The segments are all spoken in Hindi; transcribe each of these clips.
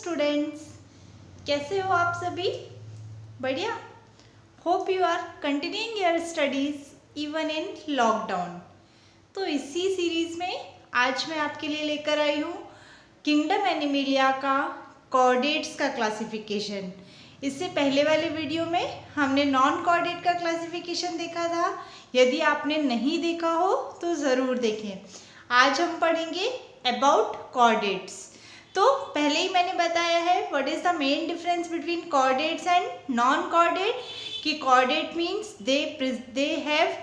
स्टूडेंट्स, कैसे हो आप सभी? बढ़िया। Hope you are continuing your studies even in lockdown. तो इसी सीरीज में आज मैं आपके लिए लेकर आई हूँ किंगडम एनिमेलिया का कॉर्डेट्स का क्लासिफिकेशन। इससे पहले वाले वीडियो में हमने नॉन कॉर्डेट का क्लासिफिकेशन देखा था। यदि आपने नहीं देखा हो तो ज़रूर देखें। आज हम पढ़ेंगे अबाउट कॉर्डेट्स। तो पहले ही मैंने बताया है what is the main difference between chordates and non chordate, कि chordate means they have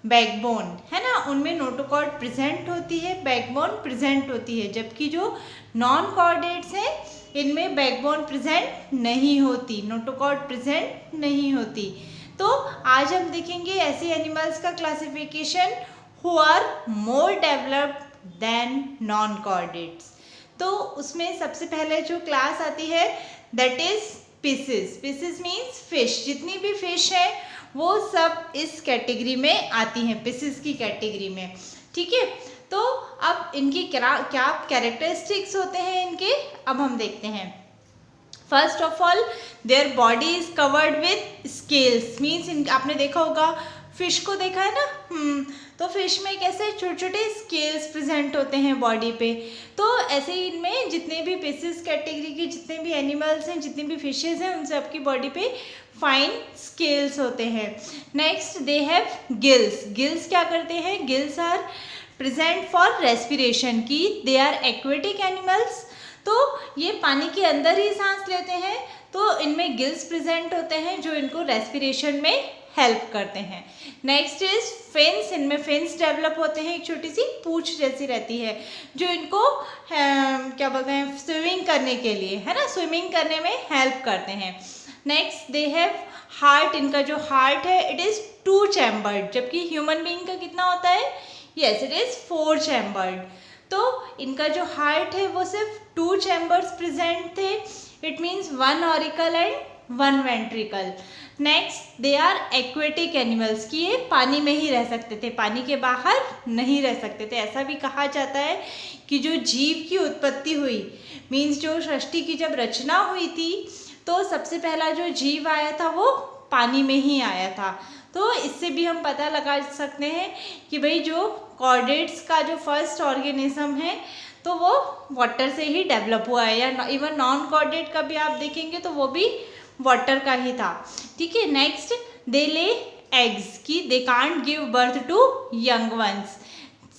backbone, है ना, उनमें नोटोकॉर्ड प्रेजेंट होती है, बैकबोन प्रेजेंट होती है, जबकि जो नॉन कॉर्डेट्स हैं इनमें बैकबोन प्रेजेंट नहीं होती, नोटोकॉर्ड प्रेजेंट नहीं होती। तो आज हम देखेंगे ऐसे एनिमल्स का classification who are more developed than non chordates. तो उसमें सबसे पहले जो क्लास आती है that is fishes. Fishes means fish, जितनी भी फिश है वो सब इस कैटेगरी में आती हैं, फिशेस की कैटेगरी में। ठीक है, तो अब इनकी क्या कैरेक्टरिस्टिक्स होते हैं इनके, अब हम देखते हैं। First of all their body is covered with scales, means आपने देखा होगा फिश को देखा है ना, तो फिश में कैसे छोटे छोटे स्केल्स प्रेजेंट होते हैं बॉडी पे। तो ऐसे ही इनमें जितने भी फिशेस कैटेगरी के जितने भी एनिमल्स हैं, जितने भी फिशेस हैं, उन सब की बॉडी पे फाइन स्केल्स होते हैं। Next they have gills. Gills क्या करते हैं? Gills are present for respiration, की दे आर एक्वेटिक एनिमल्स, तो ये पानी के अंदर ही सांस लेते हैं, तो इनमें गिल्स प्रेजेंट होते हैं जो इनको रेस्पिरेशन में हेल्प करते हैं। Next is fins. इनमें फिन्स डेवलप होते हैं, एक छोटी सी पूंछ जैसी रहती है जो इनको क्या बोलते हैं, स्विमिंग करने के लिए, है ना, स्विमिंग करने में हेल्प करते हैं। Next they have heart. इनका जो हार्ट है इट इज़ 2 चैम्बर्ड, जबकि ह्यूमन बीइंग का कितना होता है? Yes, it is 4 chambered. तो इनका जो हार्ट है वो सिर्फ 2 चैम्बर्स प्रेजेंट थे, it means 1 auricle and 1 ventricle. Next they are aquatic animals, कि ये पानी में ही रह सकते थे, पानी के बाहर नहीं रह सकते थे। ऐसा भी कहा जाता है कि जो जीव की उत्पत्ति हुई, मीन्स जो सृष्टि की जब रचना हुई थी, तो सबसे पहला जो जीव आया था वो पानी में ही आया था। तो इससे भी हम पता लगा सकते हैं कि भाई जो कॉर्डेट्स का जो फर्स्ट ऑर्गेनिज्म है तो वो वाटर से ही डेवलप हुआ है, या इवन नॉन कॉर्डेट का भी आप देखेंगे तो वो भी वाटर का ही था। ठीक है, नेक्स्ट दे ले एग्स, की they can't give birth to young ones,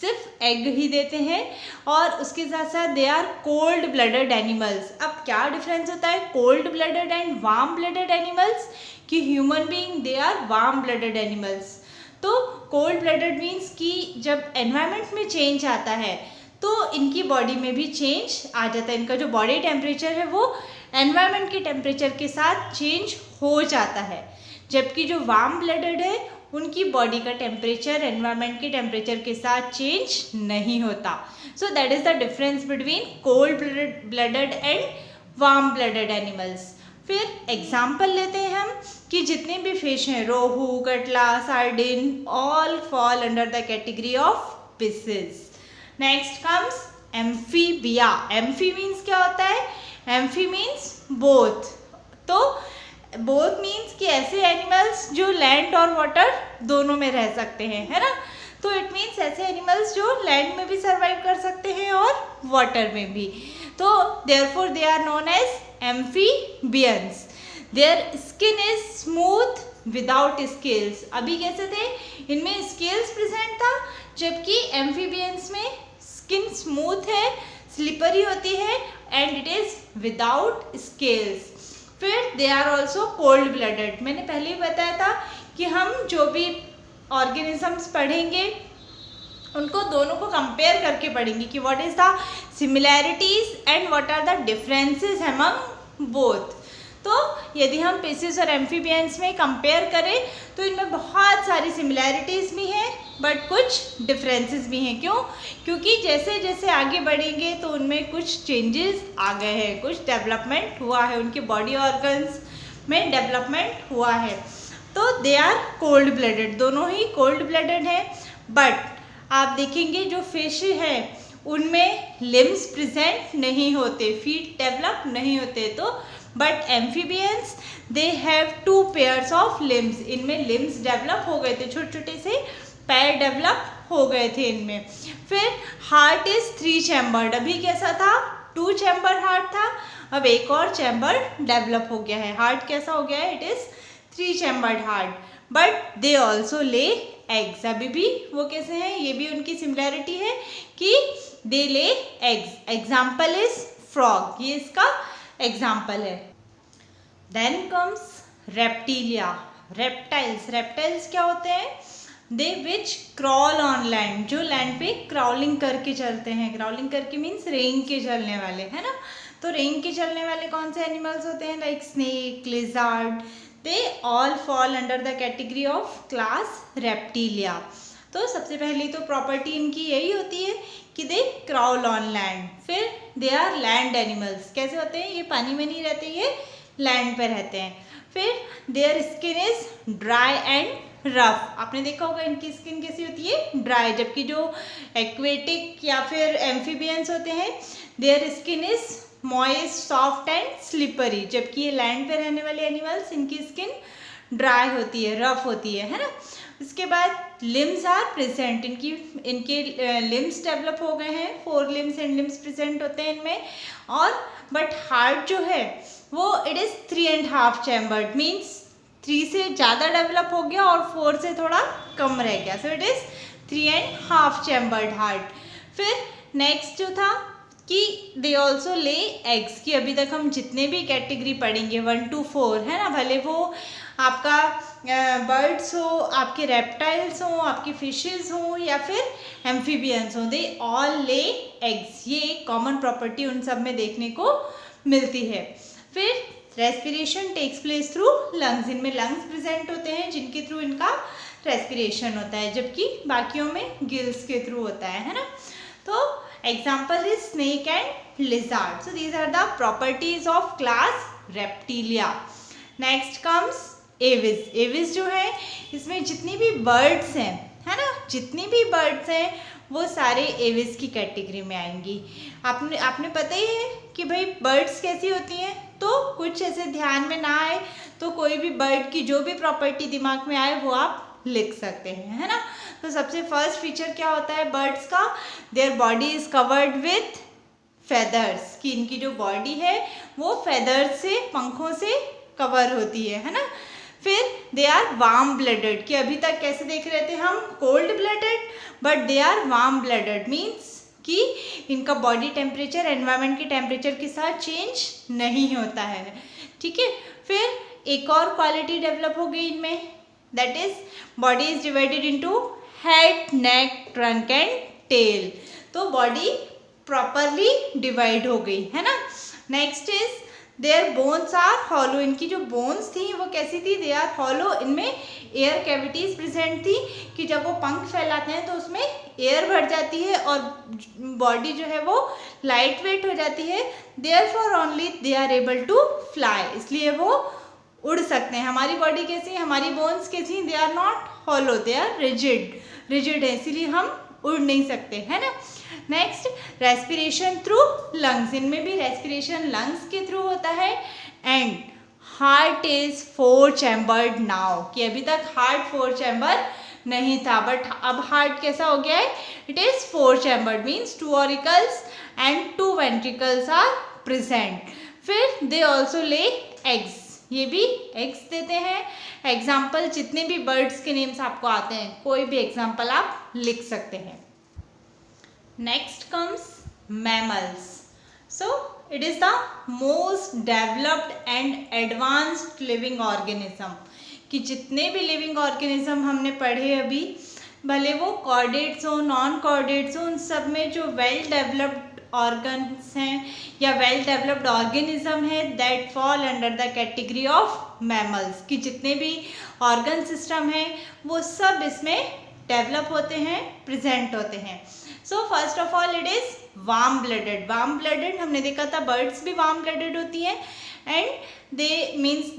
सिर्फ एग ही देते हैं। और उसके साथ साथ they are cold blooded animals. अब क्या डिफरेंस होता है cold blooded and warm blooded animals? कि human being they are warm blooded animals. तो कोल्ड ब्लडेड मीन्स कि जब एनवायरनमेंट में चेंज आता है तो इनकी बॉडी में भी चेंज आ जाता है, इनका जो बॉडी टेम्परेचर है वो एनवायरनमेंट के टेम्परेचर के साथ चेंज हो जाता है। जबकि जो वार्म ब्लडेड है उनकी बॉडी का टेम्परेचर एनवायरनमेंट के टेम्परेचर के साथ चेंज नहीं होता। So that is the difference between cold blooded and warm blooded animals. फिर एग्जाम्पल लेते हैं हम कि जितने भी फिश हैं, rohu, katla, sardine, all fall under the category of fishes. Next comes amphibia. Amphi means क्या होता है? Amphi means both. तो बोथ मीन्स कि ऐसे एनिमल्स जो लैंड और वाटर दोनों में रह सकते हैं, है ना। तो इट मीन्स ऐसे एनिमल्स जो लैंड में भी सर्वाइव कर सकते हैं और वाटर में भी। तो therefore they are known as amphibians. Their skin is smooth without scales. अभी कैसे थे? इनमें स्केल्स प्रेजेंट था, जबकि एम्फीबियंस में स्किन स्मूथ है, स्लिपरी होती है and it is without scales. फिर they are also cold blooded. मैंने पहले ही बताया था कि हम जो भी ऑर्गेनिजम्स पढ़ेंगे उनको दोनों को कंपेयर करके पढ़ेंगे कि what is the similarities and what are the differences among both. तो यदि हम फिशेस और एम्फीबियंस में कंपेयर करें तो इनमें बहुत सारी सिमिलैरिटीज़ भी हैं बट कुछ डिफरेंसेस भी हैं। क्यों? क्योंकि जैसे जैसे आगे बढ़ेंगे तो उनमें कुछ चेंजेस आ गए हैं, कुछ डेवलपमेंट हुआ है, उनके बॉडी ऑर्गन्स में डेवलपमेंट हुआ है। तो दे आर कोल्ड ब्लडेड, दोनों ही कोल्ड ब्लडेड हैं। बट आप देखेंगे जो फिश है उनमें लिम्स प्रेजेंट नहीं होते, फीट डेवलप नहीं होते। तो but amphibians they have 2 pairs of limbs, इनमें लिम्स डेवलप हो गए थे, छोटे छोटे से पैर डेवलप हो गए थे इनमें। फिर हार्ट इज 3 चैम्बर्ड, अभी कैसा था 2 चैम्बर हार्ट था, अब एक और चैम्बर डेवलप हो गया है। हार्ट कैसा हो गया है, it is 3 chambered heart, but they also lay eggs, अभी भी वो कैसे हैं, ये भी उनकी सिमिलैरिटी है कि दे lay eggs. Example is frog, ये इसका एग्जाम्पल है। Then comes reptilia, reptiles. Reptiles क्या होते हैं, they which crawl on land, जो लैंड पे क्राउलिंग करके चलते हैं। क्राउलिंग करके मीन्स रेंग के चलने वाले, है ना। तो रेंग के चलने वाले कौन से एनिमल्स होते हैं, like snake, lizard, they all fall under the category of class reptilia. तो सबसे पहली तो प्रॉपर्टी इनकी यही होती है कि दे क्राउल ऑन लैंड। फिर दे आर लैंड एनिमल्स, कैसे होते हैं, ये पानी में नहीं रहते, ये लैंड पे रहते हैं। फिर there skin is dry and rough, आपने देखा होगा इनकी स्किन कैसी होती है, ड्राई, जबकि जो एक्वेटिक या फिर एम्फीबियंस होते हैं there skin is moist, soft and slippery, जबकि ये लैंड पे रहने वाले एनिमल्स इनकी स्किन ड्राई होती है, रफ होती है ना। इसके बाद लिम्स आर प्रेजेंट, इनके लिम्स डेवलप हो गए हैं, 4 लिम्स एंड लिम्स प्रेजेंट होते हैं इनमें। और बट हार्ट जो है वो इट इज़ 3.5 चैम्बर्ड, मीन्स 3 से ज़्यादा डेवलप हो गया और 4 से थोड़ा कम रह गया, so it is 3.5 chambered heart. फिर नेक्स्ट जो था कि दे ऑल्सो ले एग्स, कि अभी तक हम जितने भी कैटेगरी पढ़ेंगे 1 to 4 है ना, भले वो आपका बर्ड्स हो, आपके रेप्टाइल्स हो, आपकी फिशेस हो या फिर एम्फीबियंस हो, दे ऑल ले एग्स, ये एक कॉमन प्रॉपर्टी उन सब में देखने को मिलती है। फिर respiration takes place through lungs, इनमें लंग्स प्रेजेंट होते हैं जिनके थ्रू इनका रेस्पिरेशन होता है, जबकि बाकियों में गिल्स के थ्रू होता है ना। तो example is snake and lizard, so these are the properties of class reptilia. Next comes aves. aves जो है इसमें जितनी भी birds हैं, है ना, जितनी भी birds हैं वो सारे aves की कैटेगरी में आएंगी। आपने पता ही है कि भाई birds कैसी होती हैं, तो कुछ ऐसे ध्यान में ना आए तो कोई भी bird की जो भी प्रॉपर्टी दिमाग में आए वो आप लिख सकते हैं, है ना। तो सबसे फर्स्ट फीचर क्या होता है बर्ड्स का, their body is covered with feathers, कि इनकी जो बॉडी है वो फेदर्स से, पंखों से कवर होती है ना। फिर दे आर वार्म ब्लडेड, कि अभी तक कैसे देख रहे थे हम, cold blooded, but they are warm blooded, means कि इनका बॉडी टेम्परेचर एनवायरनमेंट के टेम्परेचर के साथ चेंज नहीं होता है, ठीक है। फिर एक और क्वालिटी डेवलप हो गई इनमें, that is body is divided into head, neck, trunk and tail, तो body properly divide हो गई है ना। next is their bones are hollow, इनकी जो bones थी वो कैसी थी, they are hollow, इनमें air cavities present थी कि जब वो पंख फैलाते हैं तो उसमें air भर जाती है और body जो है वो light weight हो जाती है, therefore only they are able to fly, इसलिए वो उड़ सकते हैं। हमारी बॉडी कैसी है, हमारी बोन्स कैसी, they are not hollow, they are rigid है, इसीलिए हम उड़ नहीं सकते, है ना। नेक्स्ट रेस्पिरेशन थ्रू लंग्स, इनमें भी रेस्पिरेशन लंग्स के थ्रू होता है। And heart is 4 chambered now, कि अभी तक हार्ट 4 चैम्बर नहीं था, बट अब हार्ट कैसा हो गया है, it is 4 chambered, means 2 auricles and 2 ventricles are present. फिर दे ऑल्सो ले एग्स, ये भी एग्स देते हैं। एग्जाम्पल जितने भी बर्ड्स के नेम्स आपको आते हैं कोई भी एग्जाम्पल आप लिख सकते हैं। Next comes mammals, so it is the most developed and advanced living organism, कि जितने भी लिविंग ऑर्गेनिज्म हमने पढ़े अभी, भले वो कॉर्डेट्स हो, नॉन कॉर्डेट्स हो, उन सब में जो वेल डेवलप्ड ऑर्गन्स हैं या वेल डेवलप्ड ऑर्गेनिज्म है, that fall under the category of mammals, कि जितने भी ऑर्गन सिस्टम हैं वो सब इसमें डेवलप होते हैं, प्रेजेंट होते हैं। So first of all it is warm blooded. Warm blooded हमने देखा था बर्ड्स भी वार्म ब्लडेड होती हैं, एंड दे मीन्स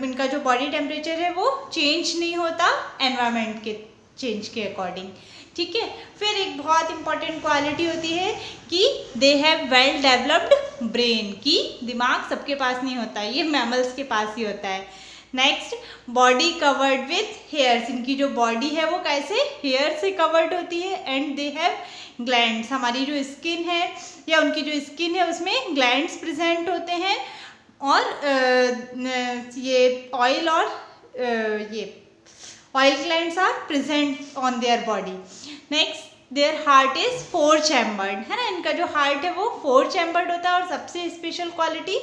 इनका जो बॉडी टेम्परेचर है वो चेंज नहीं होता एनवायरनमेंट के चेंज के अकॉर्डिंग, ठीक है। फिर एक बहुत इंपॉर्टेंट क्वालिटी होती है कि they have well developed brain, कि दिमाग सबके पास नहीं होता, ये मैमल्स के पास ही होता है। Next, body covered with hairs, इनकी जो बॉडी है वो कैसे हेयर से कवर्ड होती है। एंड दे हैव ग्लैंड्स, हमारी जो स्किन है या उनकी जो स्किन है उसमें ग्लैंड्स प्रेजेंट होते हैं, और ये ऑयल और ये oil glands are present on their body. Next, their heart is 4 chambered, है ना, इनका जो हार्ट है वो 4 चैम्बर्ड होता है। और सबसे स्पेशल क्वालिटी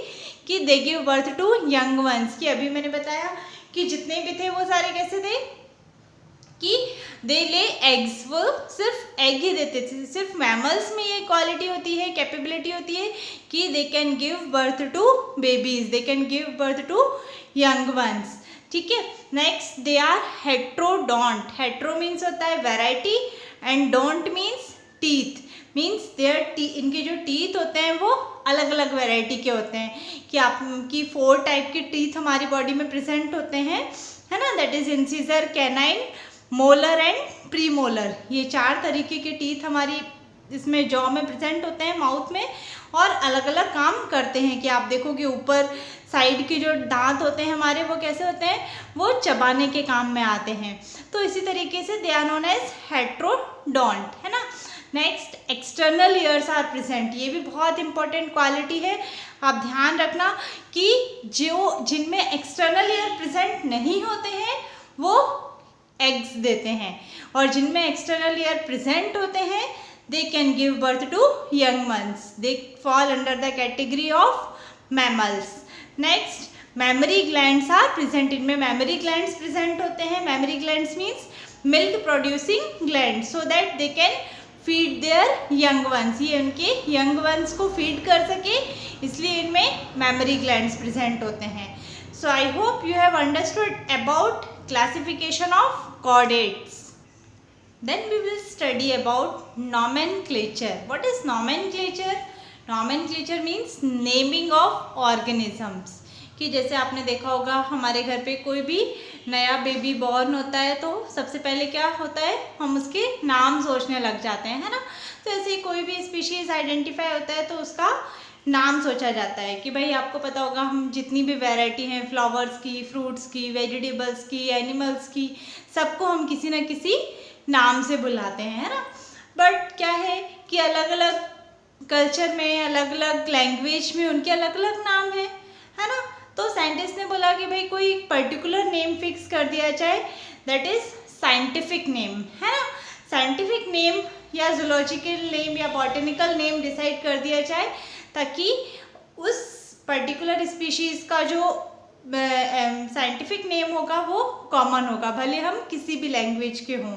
कि they give birth to young ones, कि अभी मैंने बताया कि जितने भी थे वो सारे कैसे थे कि दे ले एग्स, वो सिर्फ एग ही देते थे। सिर्फ मैमल्स में ये क्वालिटी होती है, कैपेबिलिटी होती है कि they can give birth to babies, they can give birth to young ones, ठीक है। Next, they are heterodont, hetero means होता है variety and dont means teeth, means their इनके जो टीथ होते हैं वो अलग अलग वैरायटी के होते हैं, कि आपकी 4 टाइप के टीथ हमारी बॉडी में प्रेजेंट होते हैं, है ना, that is incisor, canine, molar and premolar. ये 4 तरीके के टीथ हमारी इसमें जॉ में प्रेजेंट होते हैं, माउथ में, और अलग अलग काम करते हैं। कि आप देखोगे ऊपर साइड के जो दांत होते हैं हमारे वो कैसे होते हैं, वो चबाने के काम में आते हैं। तो इसी तरीके से they are known as heterodont, है ना। Next, external ears are present, ये भी बहुत इंपॉर्टेंट क्वालिटी है। आप ध्यान रखना कि जो जिनमें एक्सटर्नल ईयर प्रेजेंट नहीं होते हैं वो एग्स देते हैं, और जिनमें एक्सटर्नल ईयर प्रेजेंट होते हैं they can give birth to young ones, they fall under the category of mammals. Next, mammary glands are present, इनमें mammary glands present होते हैं। mammary glands means milk producing glands, so that they can feed their young ones, ये उनके young ones को feed कर सके, इसलिए इनमें mammary glands present होते हैं। So I hope you have understood about classification of chordates. Then we will study about nomenclature. What is nomenclature? Nomenclature means naming of organisms. कि जैसे आपने देखा होगा हमारे घर पे कोई भी नया बेबी बॉर्न होता है तो सबसे पहले क्या होता है, हम उसके नाम सोचने लग जाते हैं, है ना। तो ऐसे कोई भी स्पीशीज आइडेंटिफाई होता है तो उसका नाम सोचा जाता है। कि भाई आपको पता होगा हम जितनी भी वैरायटी हैं फ्लावर्स की, फ्रूट्स की, वेजिटेबल्स की, एनिमल्स की, सबको हम किसी न किसी नाम से बुलाते हैं, है ना। बट क्या है कि अलग अलग कल्चर में, अलग अलग लैंग्वेज में उनके अलग अलग नाम है ना। तो साइंटिस्ट ने बोला कि भाई कोई पर्टिकुलर नेम फिक्स कर दिया जाए, दैट इज साइंटिफिक नेम, है ना। साइंटिफिक नेम या जूलॉजिकल नेम या बॉटनिकल नेम डिसाइड कर दिया जाए, ताकि उस पर्टिकुलर स्पीशीज़ का जो साइंटिफिक नेम होगा वो कॉमन होगा, भले हम किसी भी लैंग्वेज के हों।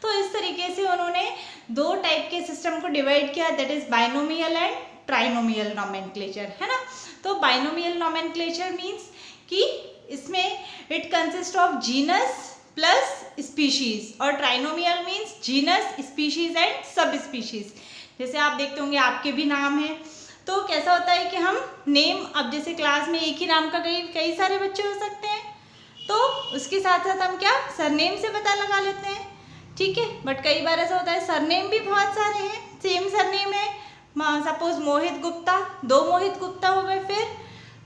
तो इस तरीके से उन्होंने 2 टाइप के सिस्टम को डिवाइड किया, that is binomial and trinomial nomenclature, है ना। तो बाइनोमियल नोमेनक्लेचर मीन्स कि इसमें it consist of genus plus species, और trinomial means genus, species and sub species. जैसे आप देखते होंगे आपके भी नाम हैं, तो कैसा होता है कि हम नेम, अब जैसे क्लास में एक ही नाम का कई सारे बच्चे हो सकते हैं, तो उसके साथ साथ हम क्या सरनेम से पता लगा लेते हैं, ठीक है। बट कई बार ऐसा होता है सरनेम भी बहुत सारे हैं, सेम सरनेम है, सपोज मोहित गुप्ता, 2 मोहित गुप्ता हो गए। फिर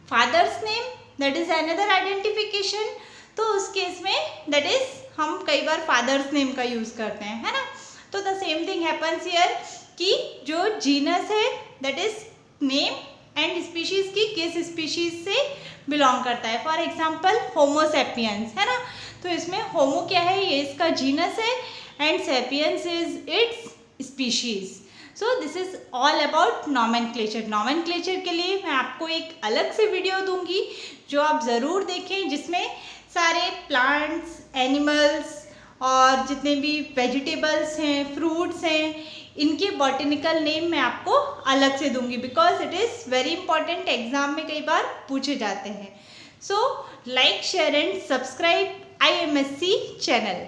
father's name, that is another identification, तो उस केस में दैट इज हम कई बार फादर्स नेम का यूज करते हैं, है ना। तो the same thing happens here कि जो जीनस है that is name and species की किस स्पीशीज से बिलोंग करता है। फॉर एग्जाम्पल होमोसेपियंस, है ना। तो इसमें होमो क्या है, ये इसका जीनस है, and sapiens is it's species. So this is all about nomenclature. Nomenclature के लिए मैं आपको एक अलग से वीडियो दूंगी जो आप ज़रूर देखें, जिसमें सारे प्लांट्स, एनिमल्स और जितने भी वेजिटेबल्स हैं, फ्रूट्स हैं, इनके बॉटनिकल नेम मैं आपको अलग से दूंगी, because it is very important, exam में कई बार पूछे जाते हैं। So like, share and subscribe IMSC channel.